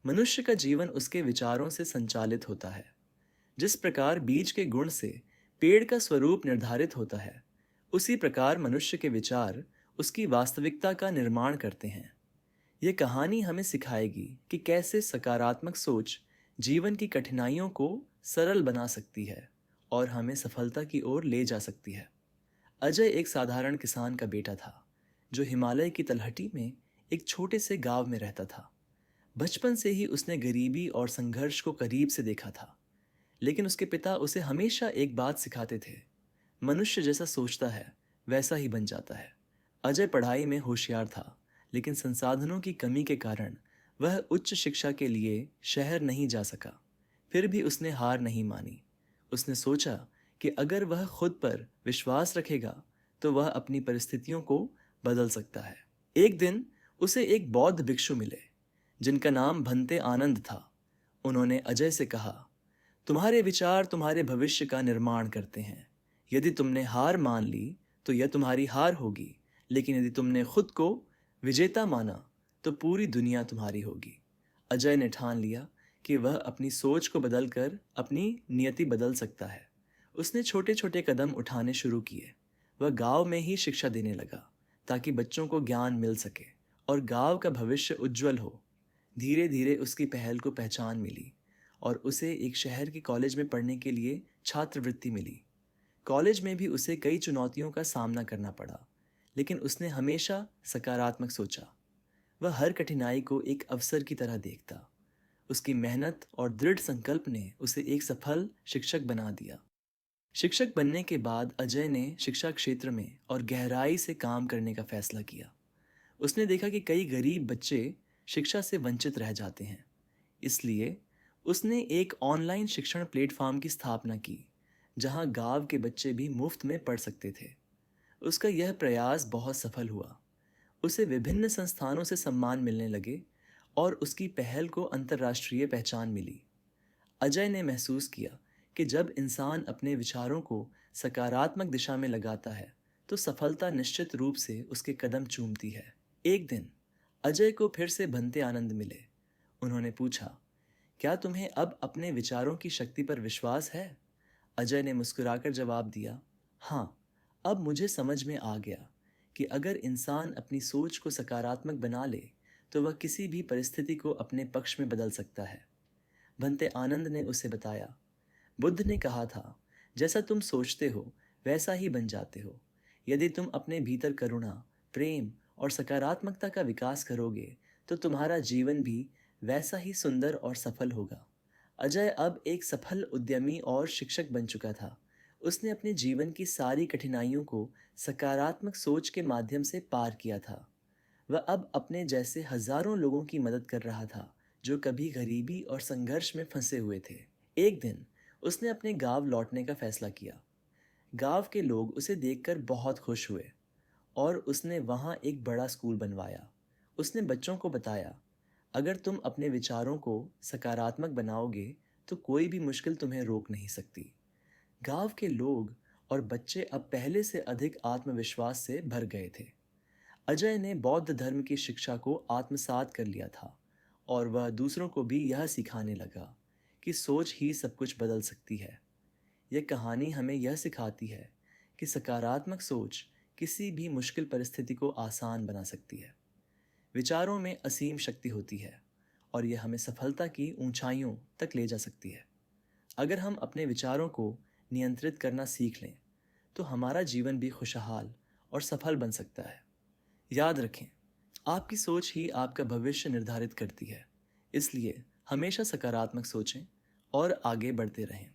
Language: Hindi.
मनुष्य का जीवन उसके विचारों से संचालित होता है। जिस प्रकार बीज के गुण से पेड़ का स्वरूप निर्धारित होता है, उसी प्रकार मनुष्य के विचार उसकी वास्तविकता का निर्माण करते हैं। यह कहानी हमें सिखाएगी कि कैसे सकारात्मक सोच जीवन की कठिनाइयों को सरल बना सकती है और हमें सफलता की ओर ले जा सकती है। अजय एक साधारण किसान का बेटा था, जो हिमालय की तलहटी में एक छोटे से गांव में रहता था। बचपन से ही उसने गरीबी और संघर्ष को करीब से देखा था, लेकिन उसके पिता उसे हमेशा एक बात सिखाते थे: मनुष्य जैसा सोचता है वैसा ही बन जाता है। अजय पढ़ाई में होशियार था, लेकिन संसाधनों की कमी के कारण वह उच्च शिक्षा के लिए शहर नहीं जा सका। फिर भी उसने हार नहीं मानी। उसने सोचा कि अगर वह खुद पर विश्वास रखेगा तो वह अपनी परिस्थितियों को बदल सकता है। एक दिन उसे एक बौद्ध भिक्षु मिले, जिनका नाम भंते आनंद था। उन्होंने अजय से कहा, तुम्हारे विचार तुम्हारे भविष्य का निर्माण करते हैं। यदि तुमने हार मान ली तो यह तुम्हारी हार होगी, लेकिन यदि तुमने खुद को विजेता माना तो पूरी दुनिया तुम्हारी होगी। अजय ने ठान लिया कि वह अपनी सोच को बदलकर अपनी नियति बदल सकता है। उसने छोटे छोटे कदम उठाने शुरू किए। वह गांव में ही शिक्षा देने लगा, ताकि बच्चों को ज्ञान मिल सके और गांव का भविष्य उज्जवल हो। धीरे धीरे उसकी पहल को पहचान मिली और उसे एक शहर के कॉलेज में पढ़ने के लिए छात्रवृत्ति मिली। कॉलेज में भी उसे कई चुनौतियों का सामना करना पड़ा, लेकिन उसने हमेशा सकारात्मक सोचा। वह हर कठिनाई को एक अवसर की तरह देखता। उसकी मेहनत और दृढ़ संकल्प ने उसे एक सफल शिक्षक बना दिया। शिक्षक बनने के बाद अजय ने शिक्षा क्षेत्र में और गहराई से काम करने का फैसला किया। उसने देखा कि कई गरीब बच्चे शिक्षा से वंचित रह जाते हैं। इसलिए उसने एक ऑनलाइन शिक्षण प्लेटफॉर्म की स्थापना की, जहां गांव के बच्चे भी मुफ्त में पढ़ सकते थे। उसका यह प्रयास बहुत सफल हुआ। उसे विभिन्न संस्थानों से सम्मान मिलने लगे और उसकी पहल को अंतर्राष्ट्रीय पहचान मिली। अजय ने महसूस किया कि जब इंसान अपने विचारों को सकारात्मक दिशा में लगाता है तो सफलता निश्चित रूप से उसके कदम चूमती है। एक दिन अजय को फिर से भंते आनंद मिले। उन्होंने पूछा, क्या तुम्हें अब अपने विचारों की शक्ति पर विश्वास है? अजय ने मुस्कुराकर जवाब दिया, हाँ, अब मुझे समझ में आ गया कि अगर इंसान अपनी सोच को सकारात्मक बना ले तो वह किसी भी परिस्थिति को अपने पक्ष में बदल सकता है। भंते आनंद ने उसे बताया, बुद्ध ने कहा था, जैसा तुम सोचते हो वैसा ही बन जाते हो। यदि तुम अपने भीतर करुणा, प्रेम और सकारात्मकता का विकास करोगे तो तुम्हारा जीवन भी वैसा ही सुंदर और सफल होगा। अजय अब एक सफल उद्यमी और शिक्षक बन चुका था। उसने अपने जीवन की सारी कठिनाइयों को सकारात्मक सोच के माध्यम से पार किया था। वह अब अपने जैसे हजारों लोगों की मदद कर रहा था, जो कभी गरीबी और संघर्ष में फंसे हुए थे। एक दिन उसने अपने गांव लौटने का फैसला किया। गांव के लोग उसे देखकर बहुत खुश हुए और उसने वहां एक बड़ा स्कूल बनवाया। उसने बच्चों को बताया, अगर तुम अपने विचारों को सकारात्मक बनाओगे तो कोई भी मुश्किल तुम्हें रोक नहीं सकती। गांव के लोग और बच्चे अब पहले से अधिक आत्मविश्वास से भर गए थे। अजय ने बौद्ध धर्म की शिक्षा को आत्मसात कर लिया था और वह दूसरों को भी यह सिखाने लगा कि सोच ही सब कुछ बदल सकती है। यह कहानी हमें यह सिखाती है कि सकारात्मक सोच किसी भी मुश्किल परिस्थिति को आसान बना सकती है। विचारों में असीम शक्ति होती है और यह हमें सफलता की ऊंचाइयों तक ले जा सकती है। अगर हम अपने विचारों को नियंत्रित करना सीख लें तो हमारा जीवन भी खुशहाल और सफल बन सकता है। याद रखें, आपकी सोच ही आपका भविष्य निर्धारित करती है। इसलिए हमेशा सकारात्मक सोचें और आगे बढ़ते रहें।